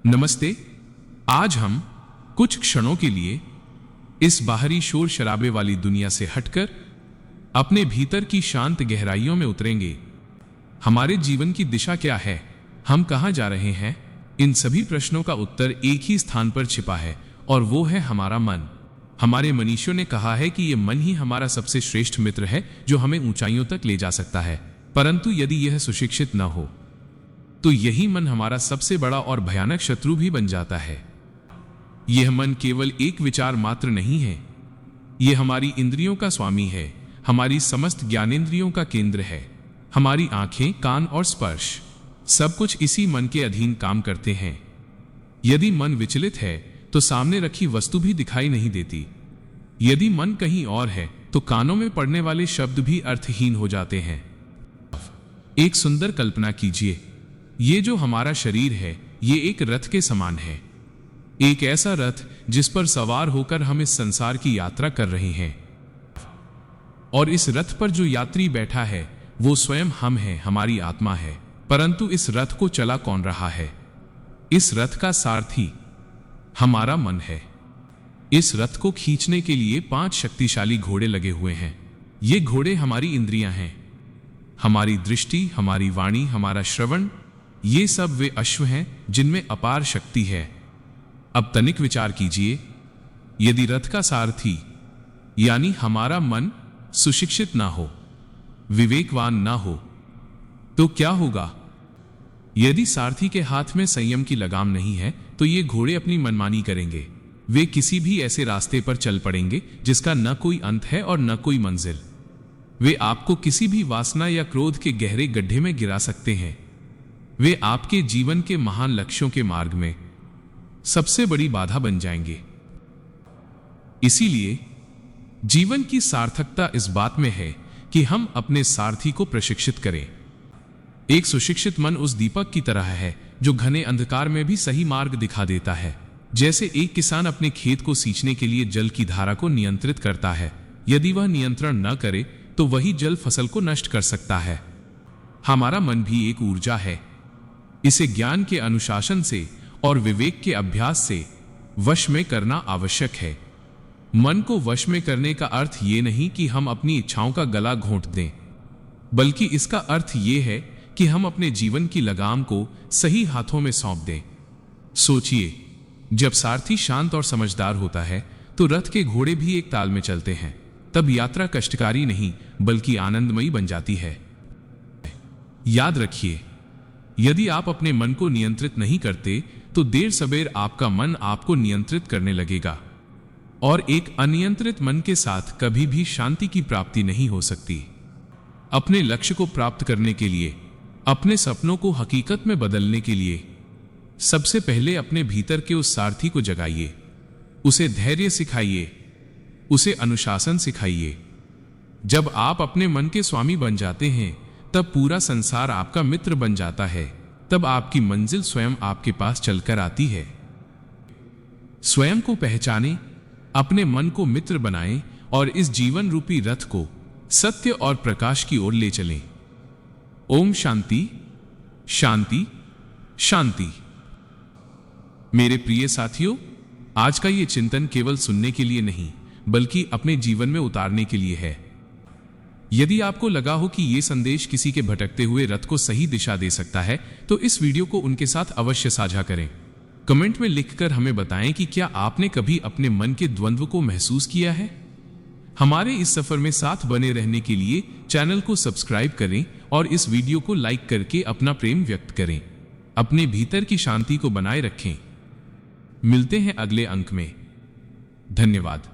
नमस्ते। आज हम कुछ क्षणों के लिए इस बाहरी शोर शराबे वाली दुनिया से हटकर अपने भीतर की शांत गहराइयों में उतरेंगे। हमारे जीवन की दिशा क्या है, हम कहां जा रहे हैं, इन सभी प्रश्नों का उत्तर एक ही स्थान पर छिपा है और वो है हमारा मन। हमारे मनीषियों ने कहा है कि ये मन ही हमारा सबसे श्रेष्ठ मित्र है जो हमें ऊंचाइयों तक ले जा सकता है, परंतु यदि यह सुशिक्षित न हो तो यही मन हमारा सबसे बड़ा और भयानक शत्रु भी बन जाता है। यह मन केवल एक विचार मात्र नहीं है, यह हमारी इंद्रियों का स्वामी है, हमारी समस्त ज्ञानेंद्रियों का केंद्र है। हमारी आंखें, कान और स्पर्श सब कुछ इसी मन के अधीन काम करते हैं। यदि मन विचलित है तो सामने रखी वस्तु भी दिखाई नहीं देती। यदि मन कहीं और है तो कानों में पड़ने वाले शब्द भी अर्थहीन हो जाते हैं। एक सुंदर कल्पना कीजिए, ये जो हमारा शरीर है ये एक रथ के समान है, एक ऐसा रथ जिस पर सवार होकर हम इस संसार की यात्रा कर रहे हैं। और इस रथ पर जो यात्री बैठा है वो स्वयं हम हैं, हमारी आत्मा है। परंतु इस रथ को चला कौन रहा है? इस रथ का सारथी हमारा मन है। इस रथ को खींचने के लिए 5 शक्तिशाली घोड़े लगे हुए हैं। ये घोड़े हमारी इंद्रियां हैं, हमारी दृष्टि, हमारी वाणी, हमारा श्रवण, ये सब वे अश्व हैं जिनमें अपार शक्ति है। अब तनिक विचार कीजिए, यदि रथ का सारथी यानी हमारा मन सुशिक्षित ना हो, विवेकवान ना हो, तो क्या होगा? यदि सारथी के हाथ में संयम की लगाम नहीं है तो ये घोड़े अपनी मनमानी करेंगे। वे किसी भी ऐसे रास्ते पर चल पड़ेंगे जिसका न कोई अंत है और न कोई मंजिल। वे आपको किसी भी वासना या क्रोध के गहरे गड्ढे में गिरा सकते हैं। वे आपके जीवन के महान लक्ष्यों के मार्ग में सबसे बड़ी बाधा बन जाएंगे। इसीलिए जीवन की सार्थकता इस बात में है कि हम अपने सारथी को प्रशिक्षित करें। एक सुशिक्षित मन उस दीपक की तरह है जो घने अंधकार में भी सही मार्ग दिखा देता है। जैसे एक किसान अपने खेत को सींचने के लिए जल की धारा को नियंत्रित करता है, यदि वह नियंत्रण न करे तो वही जल फसल को नष्ट कर सकता है। हमारा मन भी एक ऊर्जा है। इसे ज्ञान के अनुशासन से और विवेक के अभ्यास से वश में करना आवश्यक है। मन को वश में करने का अर्थ ये नहीं कि हम अपनी इच्छाओं का गला घोंट दें, बल्कि इसका अर्थ ये है कि हम अपने जीवन की लगाम को सही हाथों में सौंप दें। सोचिए, जब सारथी शांत और समझदार होता है तो रथ के घोड़े भी एक ताल में चलते हैं। तब यात्रा कष्टकारी नहीं बल्कि आनंदमयी बन जाती है। याद रखिए, यदि आप अपने मन को नियंत्रित नहीं करते तो देर सबेर आपका मन आपको नियंत्रित करने लगेगा, और एक अनियंत्रित मन के साथ कभी भी शांति की प्राप्ति नहीं हो सकती। अपने लक्ष्य को प्राप्त करने के लिए, अपने सपनों को हकीकत में बदलने के लिए सबसे पहले अपने भीतर के उस सारथी को जगाइए, उसे धैर्य सिखाइए, उसे अनुशासन सिखाइए। जब आप अपने मन के स्वामी बन जाते हैं तब पूरा संसार आपका मित्र बन जाता है। तब आपकी मंजिल स्वयं आपके पास चलकर आती है। स्वयं को पहचानें, अपने मन को मित्र बनाएं और इस जीवन रूपी रथ को सत्य और प्रकाश की ओर ले चलें। ओम शांति शांति शांति। मेरे प्रिय साथियों, आज का ये चिंतन केवल सुनने के लिए नहीं बल्कि अपने जीवन में उतारने के लिए है। यदि आपको लगा हो कि ये संदेश किसी के भटकते हुए रथ को सही दिशा दे सकता है तो इस वीडियो को उनके साथ अवश्य साझा करें। कमेंट में लिखकर हमें बताएं कि क्या आपने कभी अपने मन के द्वंद्व को महसूस किया है। हमारे इस सफर में साथ बने रहने के लिए चैनल को सब्सक्राइब करें और इस वीडियो को लाइक करके अपना प्रेम व्यक्त करें। अपने भीतर की शांति को बनाए रखें। मिलते हैं अगले अंक में। धन्यवाद।